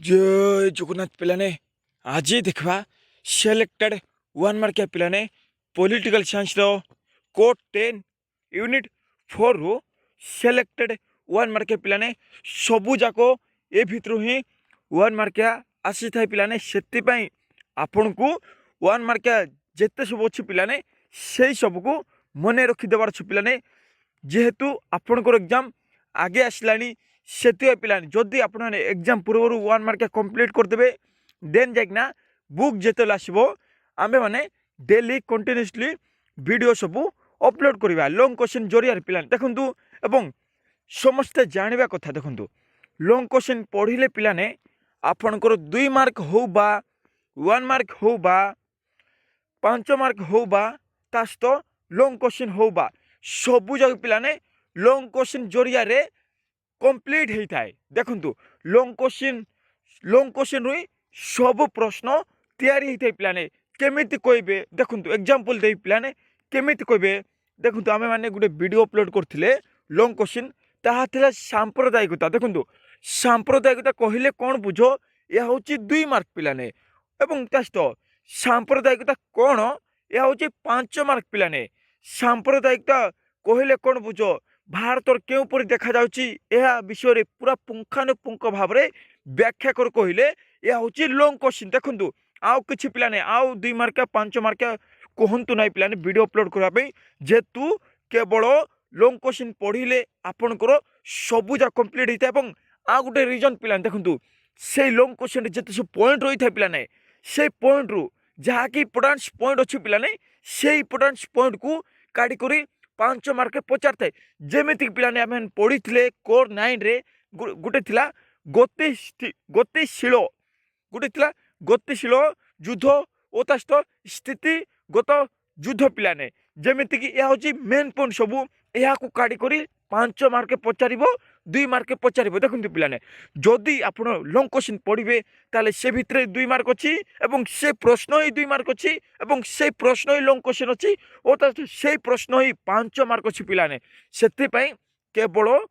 जय जगन्नाथ पिलाने आज देखा सिलेक्टेड वन मार्किया पिलाने पॉलिटिकल साइंस रो कोड 10 यूनिट 4 रो सिलेक्टेड वन मार्किया पिलाने सबू जाको ए भितर ही वन मार्किया आसी थाए पिलाने सेति पई आपन को वन मार्किया जेते सब अछि पिलाने सेही सब को मने रखि देबार छ पिलाने जेहेतु आपनकर एग्जाम आगे आसलानी से पिलाने जदि आप एग्जाम पूर्व वन मार्क कंप्लीट करदे देन जाइना बुक जिते आसो आमे मैंने डेली कंटिन्यूसली वीडियो सब अपलोड करवा लॉन्ग क्वेश्चन जरिया पिलाने देखु एवं समस्ते जानवा कथा देखु लॉन्ग क्वेश्चन पढ़िले पिलाने आपणकर 2 मार्क हो बा 1 मार्क हो बा 5 मार्क हो बा तास्त लॉन्ग क्वेश्चन हो बा सबू जग पिलाने लॉन्ग क्वेश्चन जरिया रे कंप्लीट होता है देखु लॉन्ग क्वेश्चन रु सब प्रश्न तैयारी होता है पिलाने केमिति कहबे देखु एग्जांपल दे पिलाने केमिति कहबे देखु आमे माने गोटे वीडियो अपलोड करथिले लॉन्ग क्वेश्चन ताहा थिला सांप्रदायिकता देखु सांप्रदायिकता कहले कौन बुझ या होची 2 मार्क पिलाने एवं तास्त सांप्रदायिकता कौन या होची 5 मार्क पिलाने सांप्रदायिकता कहले कौन बुझ भारतर क्यों परि देखा जाउची यह विषय रे पूरा पुंखानुपुंख भाव में व्याख्या कर कहले यह होची लॉन्ग क्वेश्चन देखु आउ किछि पिलाने आउ 2 मार्क 5 मार्क कहतु ना पिलाने वीडियो अपलोड करने जेहेतु केवल लॉन्ग क्वेश्चन पढ़िले आपणकर सबूजा कंप्लीट होता है आ गोटे रिजन पिलाने देखु से लॉन्ग क्वेश्चन जिते सब पॉइंट रही था पिलाने से पॉइंट रु जहाँकि इम्पोर्टान्स पॉइंट अच्छी पिलाने से इम्पोर्टान्स पॉइंट को काढ़ी 5 मार्क पचार थाए जमीक पिलाने आम पढ़ी कोर 9 रे गोटे थिला गतिशील गोटे थिला गतिशील युद्ध और तास्त स्थितिगत युद्ध पिलाने जमीक यह हूँ मेन पॉइंट सबू या काढ़ी 5 मार्क पचार 2 मार्क पचार देखो पिलाने जदि आप लॉन्ग क्वेश्चन पढ़े ताले से भितर 2 मार्क अच्छी से प्रश्न ही 2 मार्क अच्छी से प्रश्न ही लॉन्ग क्वेश्चन अच्छी और से प्रश्न ही 5 मार्क अच्छी पिलाने से केवल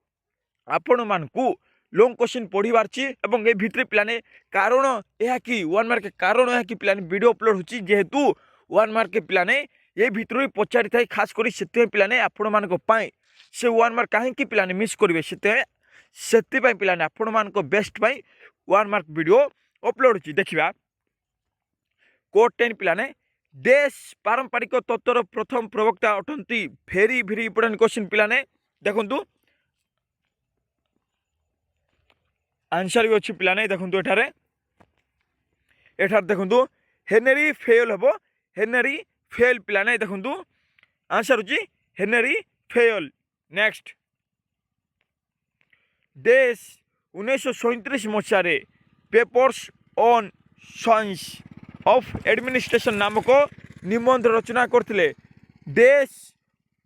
आपण मानकू लॉन्ग क्वेश्चन पढ़वार एवं ए भितर पिलाने कारण यह कि 1 मार्क कारण यह कि पिलाने वीडियो अपलोड होची जेहेतु 1 मार्क पिलाने ये भितर ही पचारि थाए खास करी से पिलाने आपण मानक पाए से 1 मार्क कहीं पिलाने मिस करेंगे से पिलाने आपण मान बेस्ट पाई 1 मार्क वीडियो अपलोड होची देखिबा कोड 10 पिलाने देश पारंपरिक तत्वर प्रथम प्रवक्ता अटंती भेरी भेरी इंपोर्टेंट क्वेश्चन पिलाने देखु आंसर भी अच्छी पिलाने देखु एठार देखु हेनरी फेयल हम हेनरी फेल पिलाने देखु आंसर होची हेनरी फेयल नेक्स्ट देश 1937 मसीह papers on science of administration नामक निबंध रचना करथिले देश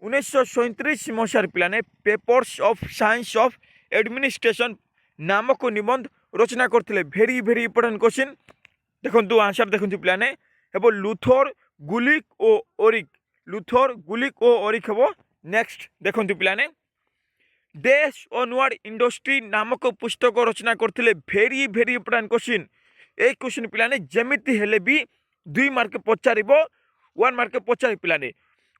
1937 मसीह पिलाने papers of science of administration नामक निबंध रचना करथिले भेरी भेरी इंपोर्टेंट क्वेश्चन देखु आंसर देखु पिलाने हेबो लुथर गुलिक ओ ओरिक लुथर गुलिक ओ ओरिक हेबो नेक्स्ट देखु पिलाने देश ऑनवर्ड इंडस्ट्री नामक पुस्तक रचना करथिले भेरी भेरी इंपोर्टेंट क्वेश्चन ए क्वेश्चन पिलाने जमिति हेले भी 2 मार्क पचार 1 मार्क पचार पिलाने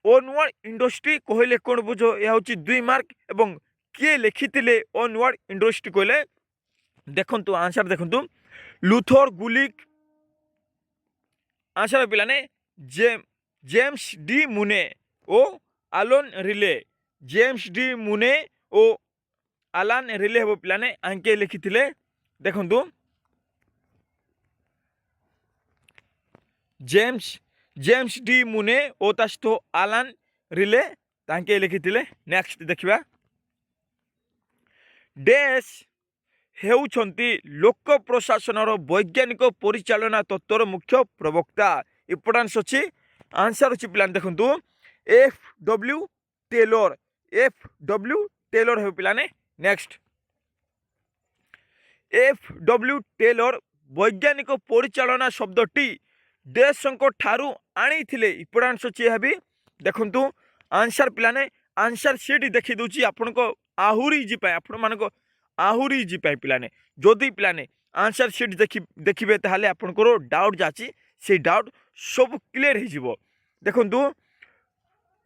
ऑनवर्ड इंडस्ट्री कहले कौन बुझ यह हूँ 2 मार्क एवं किए लिखिले ऑनवर्ड इंडस्ट्री कहले देखु आंसर देखु लुथर गुलिक आंसर पिलाने जेम्स डी मुने ओ आलन रिले जेम्स डी मुने ओ आलान रिले हम पिलाने आंके लिखिले देखु जेम्स डी मुने ओ तास्त आलान रिले तांके लिखिले नेक्स्ट देखिबा देश हेउछंती लोक प्रशासन वैज्ञानिक परिचालना तत्वर मुख्य प्रवक्ता इंपोर्टेंस अच्छी आंसर अच्छी पिलाने देखु एफ.डब्ल्यू. टेलर है पिलाने नेक्स्ट एफ.डब्ल्यू. टेलर वैज्ञानिक परिचालना शब्दटी देश ठारू आनी थिले इंपोर्टेंस अच्छी यह भी देखु आंसर पिलाने आंसर सीट देखी दूची आपण को आहुरी जी पाए आपण मान आहुरी इजी पाए पिलाने जदि पिलाने आंसर सीट देखिए ताहले आपनकर डाउट जाची से डाउट सब क्लियर हो देखु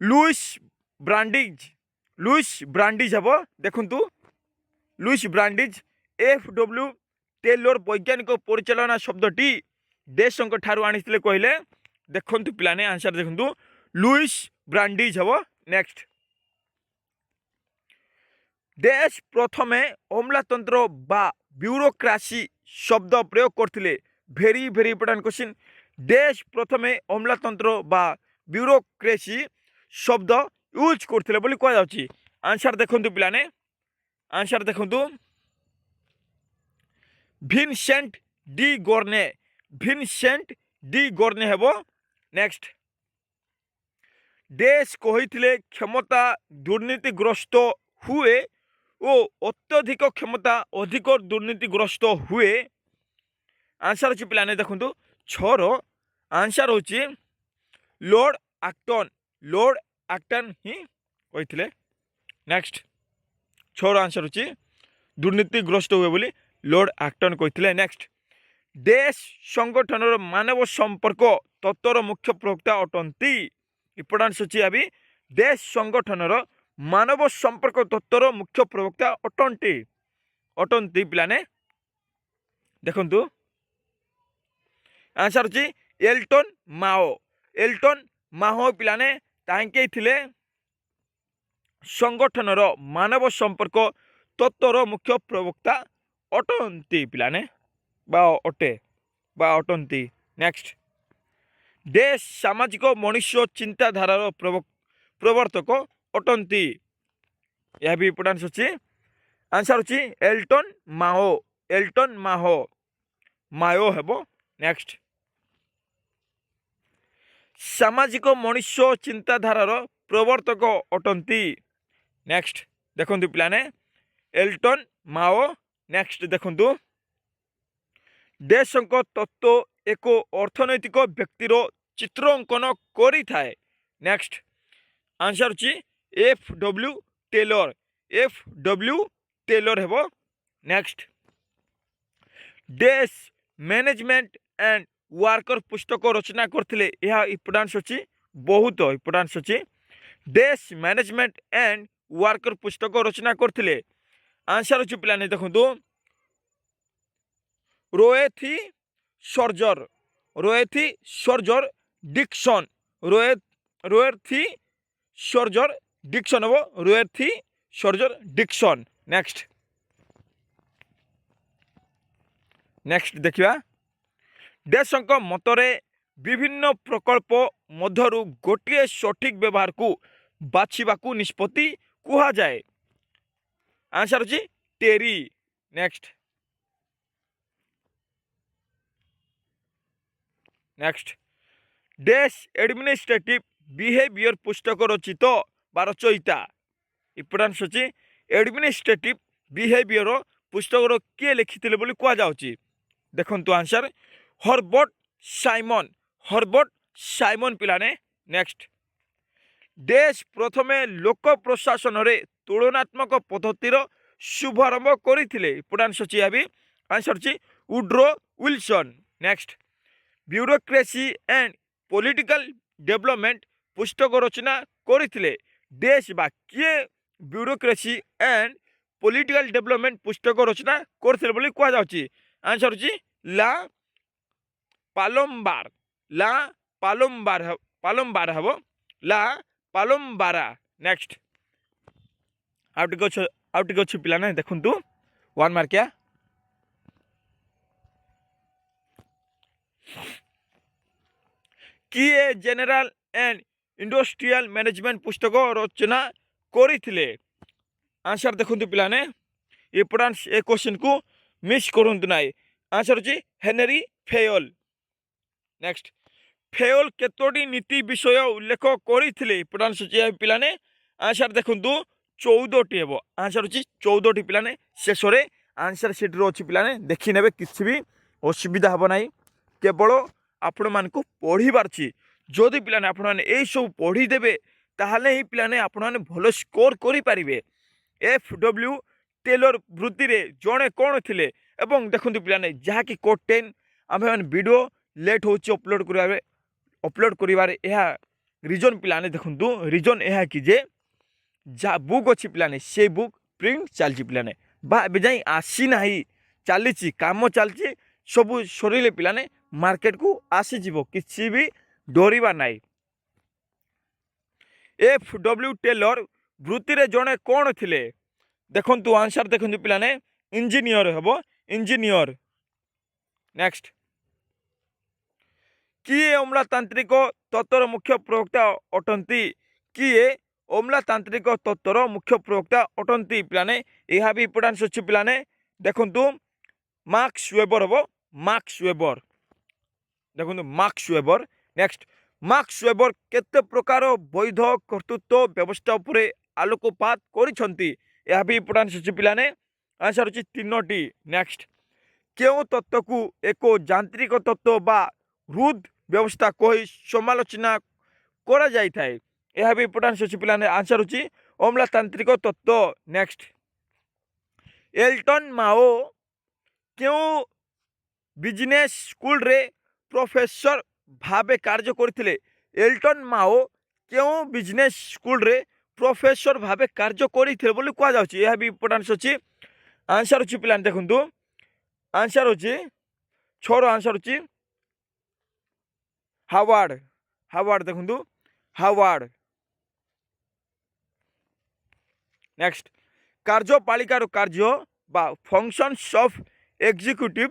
लुइस ब्रांडिज हम देखु लुइस ब्रांडिज एफ.डब्ल्यू. टेलर वैज्ञानिक परिचालना शब्दटी देशों ठारू आनी कहले देखु पिलाने आंसर देखु लुइस ब्रांडिज हम नेक्स्ट देश प्रथमे अमलातंत्र बा ब्यूरोक्रासी शब्द प्रयोग करथिले भेरी भेरी इंपोर्टेंट क्वेश्चन देश प्रथमे अमलातंत्र बा ब्यूरोक्रेसी शब्द यूज करथिले बोली कह जाउची आंसर देखंतु पिलाने आंसर देखंतु भिनसेंट डी गोर्ने हेबो नेक्स्ट देश कहिथिले क्षमता दुर्नीतिग्रस्त हुए ओ अत्यधिक क्षमता अधिक दुर्नीतिग्रस्त हुए आंसर अच्छी पिलाने देखु छर आंसर होची लॉर्ड एक्टन ही कही नेक्स्ट छर आंसर होची दुर्नीतिग्रस्त हुए बोली लॉर्ड एक्टन कही नेक्स्ट देश संगठन मानव संपर्क तत्वर मुख्य प्रवक्ता अटंती इंपोर्टेंस अच्छी अभी देश संगठन मानव संपर्क तत्वर मुख्य प्रवक्ता अटंती पिलाने देखंतु आंसर अच्छी एल्टन माओ पिलाने तांके थिले संगठन मानव संपर्क तत्वर मुख्य प्रवक्ता अटंती पिलाने बा अटंती नेक्स्ट देश सामाजिक मनुष्य चिंताधारार प्रवर्तक अटंती यह भी इंपोर्टेंस अच्छी आंसर अच्छी एल्टन माओ हेबो नेक्स्ट सामाजिक मनुष्य चिंताधारार प्रवर्तक अटंती नेक्स्ट देखंतु पिलाने एल्टन माओ नेक्स्ट देखंतु देशक तत्व एक अर्थनैतिक व्यक्तिर चित्र अंकन करि थाए नेक्स्ट आंसर अच्छी एफ.डब्ल्यू. टेलर हेबो नेक्स्ट देश मैनेजमेंट एंड वर्कर पुस्तक रचना करथिले यह इंपोर्टेंस अच्छी बहुत इंपोर्टेंस अच्छी देश मैनेजमेंट एंड वर्कर पुस्तक रचना करथिले आंसर अच्छी पिलाने देखंतु रोएथी सर्जर डिक्सन रोएथी सर्जर डिक्सन हम रोएथी सर्जर डिक्सन नेक्स्ट देखिया देशक मतरे विभिन्न प्रकल्प मध्यरु गोटे सठिक व्यवहार को बाछिबाकू निष्पत्ति कुहा जाए आंसर अछि टेरी नेक्स्ट देश एडमिनिस्ट्रेटिव बिहेवियर पुस्तक रचित बा रचयिता इंपोर्टेंस अच्छी एडमिनिस्ट्रेटिव बिहेवियर पुस्तक किए लिखिथिले बोली कह जाउची देखंतु आंसर हर्बर्ट साइमन पिलाने नेक्स्ट देश प्रथमे लोक प्रशासन रे तुलनात्मक पद्धतिर शुभारंभ करथिले इंपोर्टेंस अच्छी अभी आंसर अच्छी Woodrow Wilson next bureaucracy and political development पुस्तक रचना करथिले देश बा किए ब्यूरोक्रेसी एंड पॉलिटिकल डेवलपमेंट पुस्तक रचना करथिले बोली कह जाउची आंसर अछि ला पालोम्बार हबो ला पालोम्बारा नेक्स्ट आउट गो पिला ना देखंतु 1 मार्किया किए जनरल एंड इंडस्ट्रियल मैनेजमेंट पुस्तक रचना करथिले आंसर देखंतु पिलाने इंपोर्टेंस ए क्वेश्चन को मिस करंतु नाई आंसर अछि हेनरी फेयल नेक्स्ट फेयल केतोटी नीति विषय उल्लेख करथिले इंपोर्टेंस अछि पिलाने आंसर देखंतु 14टी हेबो आंसर अछि 14टी पिलाने शेष रे आंसर शीट रो अछि पिलाने देखि नेबे किछि भी असुविधा हबो नाही केवल आपण मानकु पढ़ी बारछि जदि पिलाने आपण माने ए सब पढ़ी देबे ताहले ही पिलाने आपण माने भलो स्कोर करि पारिबे एफ.डब्ल्यू. टेलर वृत्ति रे जड़े कौन थिले एवं देखंतु पिलाने जहाँकि कोड 10 आम वीडियो लेट हो अपलोड करिवारे यह रिजन पिलाने देखंतु रिजन यह कि जे जहाँ बुक अच्छी पिलाने से बुक प्रिंट चलती पिलाने बा ए जाए आसी ना चली कम चलती सबू सर पिलाने मार्केट को आसीज किसी भी डरवा ना FW टेलर वृत्ति रे जड़े कौन थिले देखंतु आंसर देखंतु पिलाने इंजीनियर हेबो इंजीनियर। नेक्स्ट किए अम्लतांत्रिक तत्वर मुख्य प्रवक्ता अटंती किए अम्लतांत्रिक तत्वर मुख्य प्रवक्ता अटंती पिलाने यह भी इम्पोर्टान्स अच्छी पिलाने देखंतु मार्क्स वेबर हेबो मार्क्स वेबर देखंतु marks weber. Next marks weber केते प्रकार वैध कर्तृत्व व्यवस्था उपरे आलोकपात करिसंती यह भी इम्पोर्टान्स अच्छी पिलाने आंसर अच्छी तीनोटी। नेक्स्ट क्यों तत्व को एक यांत्रिक तत्व बा हृद व्यवस्था कही समालोचना करा जाई थाए यह भी इम्पोर्टान्स अच्छी पिलाने आंसर अच्छी अम्लतांत्रिक तत्व। नेक्स्ट एल्टन माओ क्यों बिजनेस स्कूल रे प्रोफेसर भावे कार्य करथिले एल्टन माओ क्यों बिजनेस स्कूल रे प्रोफेसर भावे कार्य करथिले बोली कह जाउची यह भी इम्पोर्टान्स अच्छी आंसर अच्छी पिलाने देखंतु आंसर अच्छी छोर आंसर अच्छी हार्वर्ड हार्वर्ड देखंतु हार्वर्ड। नेक्स्ट कार्यपालिकार कार्य बा फंक्शंस ऑफ एग्जीक्यूटिव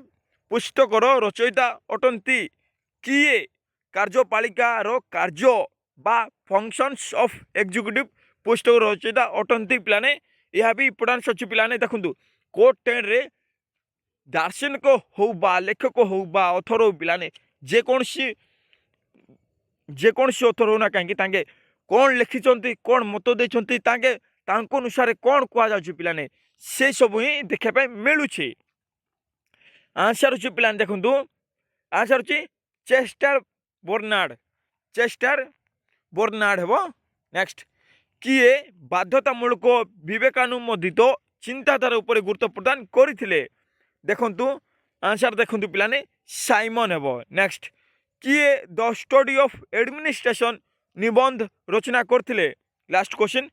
पुस्तकर रचयिता अटंती किए कार्यपालिकार कार्य बा फंक्शंस ऑफ एग्जीक्यूटिव पुस्तक रचयिता अटंती पिलाने यह भी इम्पोर्टान्स अच्छी पिलाने देखंतु कोड 10 रे दार्शनिक हो बा लेखक हो बा अथर हो पिलाने जेकोसी अथर होना कहीं कौन लिखिं कौन मत देते अनुसार कौन कह पिलाने से सब ही देखापी मिलूँ। आंसर अच्छी पिलाने देखंतु आंसर अच्छी चेस्टर बर्नार्ड हेबो। नेक्स्ट किए बाध्यतामूलक विवेकानुमोदित चिंताधारा उपर गुरुत्व प्रदान करथिले देखंतु आंसर देखंतु पिलाने साइमन हेबो। नेक्स्ट किए द स्टडी ऑफ एडमिनिस्ट्रेशन निबंध रचना करथिले लास्ट क्वेश्चन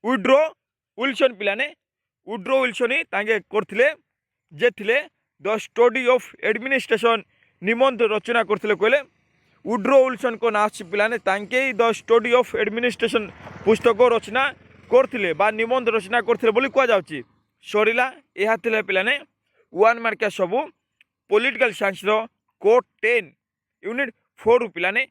वुड्रो विल्सन पिलाने वुड्रो विल्सन ही तांगे करथिले जे थिले द स्टडी ऑफ एडमिनिस्ट्रेशन निबंध रचना करथिले कहले वुड्रो विल्सन को ना पिलाने तांके ही द स्टडी ऑफ एडमिनिस्ट्रेशन पुस्तक रचना करथिले बा निबंध रचना करथिले बोली कह जाउची सरीला यह थिले पिलाने 1 मार्किया सबू पॉलिटिकल साइंस रो कोड 10 यूनिट 4 पिलाने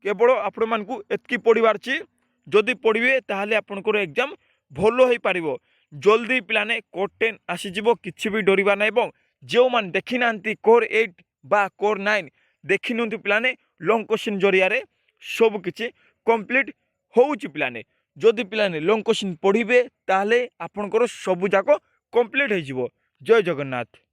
केवल आपण मानकू एतकी पढ़िबार छी जदि पढ़िबे ताहले आपनकर एग्जाम भलो होई पारिबो जल्दी पिलाने कोड 10 आसीजिवो किछि भी डरिबा नै एवं जो मान देखि नांती कोर 8 बा कोर 9 देखि नंती पिलाने लॉन्ग क्वेश्चन जरिया रे सब किछि कंप्लीट होउची पिलाने जदि पिलाने लॉन्ग क्वेश्चन पढ़िबे ताहले आपनकर सब जाको कंप्लीट होई जिवो। जय जगन्नाथ।